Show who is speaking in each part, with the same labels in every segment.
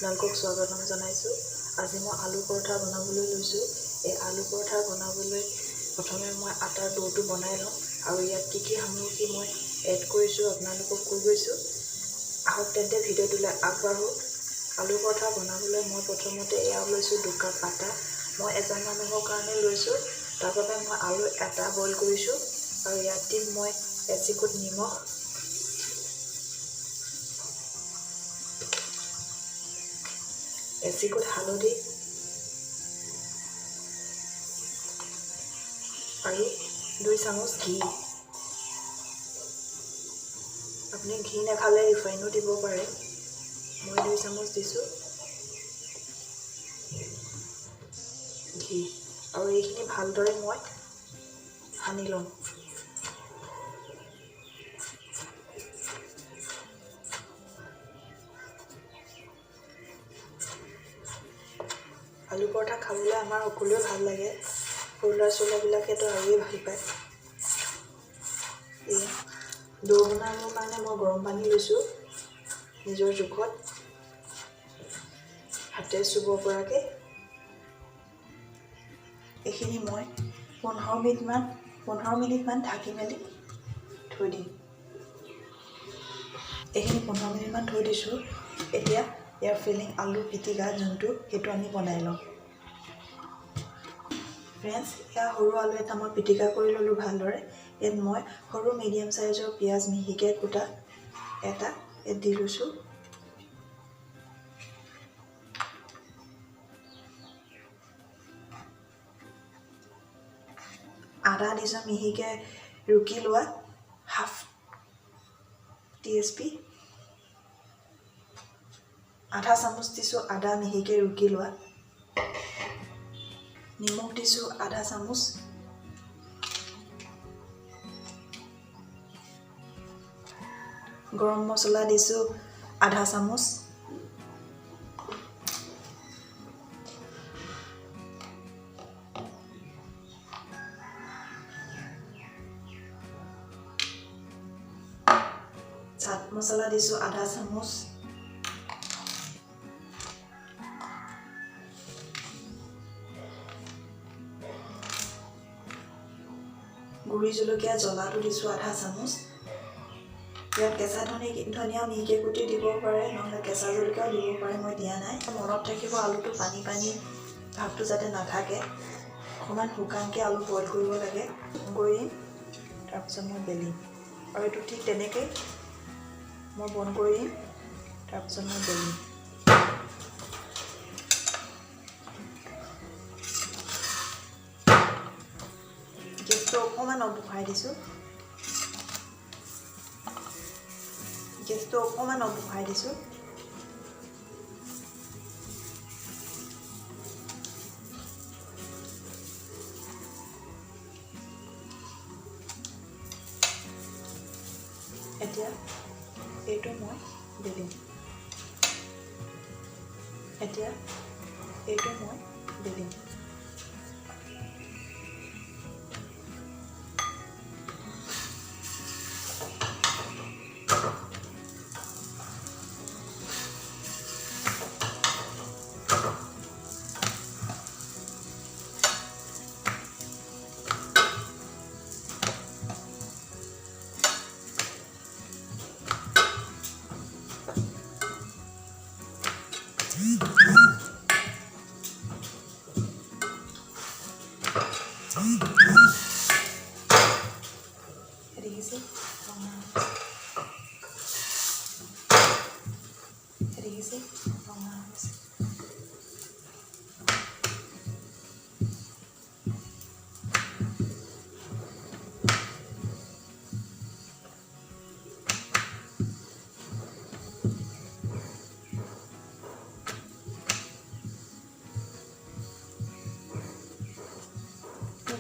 Speaker 1: আপোনালোকক স্বাগতম জনাইছোঁ। আজি মই আলু পৰঠা বনাবলৈ লৈছোঁ। এই আলু পৰঠা বনাবলৈ প্ৰথমে মই আটাৰ ডোটো বনাই লওঁ আৰু ইয়াত কি কি সামগ্ৰী মই এড কৰিছোঁ আপোনালোকক কৈ গৈছোঁ। আহক তেন্তে ভিডিঅ'টোলৈ আগবাঢ়োঁ। আলু পৰঠা বনাবলৈ মই প্ৰথমতে এয়া লৈছোঁ 2 কাপ আটা। মই এজন মানুহৰ কাৰণে লৈছোঁ। তাৰ বাবে মই আলু এটা বইল কৰিছোঁ আৰু ইয়াত দিম মই এচিকুট নিমখ, এচিকুট হালধি আৰু 2 চামুচ ঘি। আপুনি ঘি নাখালে ৰিফাইনো দিব পাৰে। মই 2 চামুচ দিছোঁ ঘি আৰু এইখিনি ভালদৰে মই সানি ল'ম। আলু পৰঠা খাবলৈ আমাৰ সকলোৱে ভাল লাগে। সৰু ল'ৰা ছোৱালীবিলাকেতো আৰুৱে ভাল পায়। এয়া ডো বনাবৰ কাৰণে মই গৰম পানী লৈছোঁ নিজৰ জোখত, হাতে চুব পৰাকৈ। এইখিনি মই 15 মিনিটমান ঢাকি মেলি থৈ দিম। এইখিনি 15 মিনিটমান থৈ দিছোঁ। এতিয়া ইয়াৰ ফিলিং আলু পিটিকা যোনটো, সেইটো আমি বনাই লওঁ। ফ্ৰেণ্ডছ, এয়া সৰু আলু এটা মই পিটিকা কৰি ল'লোঁ ভালদৰে। ইয়াত মই সৰু মিডিয়াম চাইজৰ পিঁয়াজ মিহিকৈ কুটা এটা ইয়াত দি লৈছোঁ। আদা দিছোঁ মিহিকৈ ৰুকি লোৱা, হাফ TSP। আধা চামুচ দিছোঁ আদা মিহিকৈ ৰুকি লোৱা। নিমখ দিছোঁ আধা চামুচ। গৰম মছলা দিছোঁ আধা চামুচ। চাট মছলা দিছোঁ আধা চামুচ। গুড়ি জলকীয়া জ্বলাটো দিছোঁ আধা চামুচ। ইয়াত কেঁচা ধনিয়া মিহিকৈ কুটি দিব পাৰে, নহ'লে কেঁচা জলকীয়াও দিব পাৰে, মই দিয়া নাই। মনত ৰাখিব আলুটো পানী ভাৱটো যাতে নাথাকে। অকণমান শুকানকৈ আলু বইল কৰিব লাগে। কৰি তাৰপিছত মই বেলিম আৰু এইটো ঠিক তেনেকৈ মই বন্ধ কৰি দিম। তাৰপিছত মই বেলিম। গেছটো অকণমান বঢ়াই দিছোঁ। এতিয়া এইটো মই বেলিম।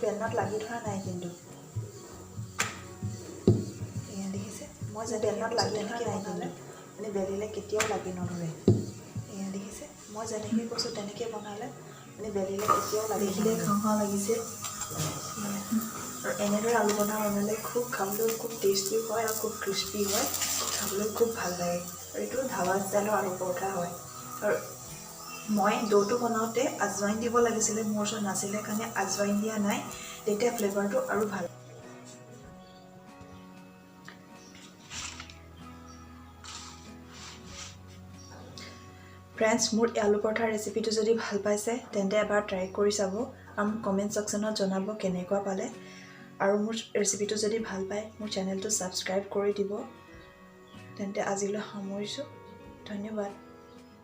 Speaker 1: বেলনাত লাগি ধৰা নাই কিন্তু এয়া দেখিছে, মই যে বেলনাত লাগি ধৰা নাই কিন্তু মানে বেলিলে কেতিয়াও লাগি নধৰে। এয়া দেখিছে, মই যেনেকৈ কৈছোঁ তেনেকৈ বনালে মানে বেলিলে কেতিয়াও লাগি নধৰে। খাওঁ লাগিছে। আৰু এনেদৰে আলু বনালে খাবলৈ খুব টেষ্টি হয় আৰু খুব ক্ৰিস্পি হয়, খাবলৈ খুব ভাল লাগে। আৰু এইটো ধাবা ষ্টাইলৰ আলু পৰঠা হয়। আৰু মই ডোটো বনাওঁতে আজৱাইন দিব লাগিছিলে, মোৰ ওচৰত নাছিলে কাৰণে আজৱাইন দিয়া নাই, তেতিয়া ফ্লেভাৰটো আৰু ভাল। ফ্ৰেণ্ডছ, মোৰ আলু পৰঠাৰ ৰেচিপিটো যদি ভাল পাইছে তেন্তে এবাৰ ট্ৰাই কৰি চাব আৰু মোক কমেণ্ট ছেকশ্যনত জনাব কেনেকুৱা পালে। আৰু মোৰ ৰেচিপিটো যদি ভাল পায় মোৰ চেনেলটো ছাবস্ক্ৰাইব কৰি দিব। তেন্তে আজিলৈ সামৰিছোঁ। ধন্যবাদ।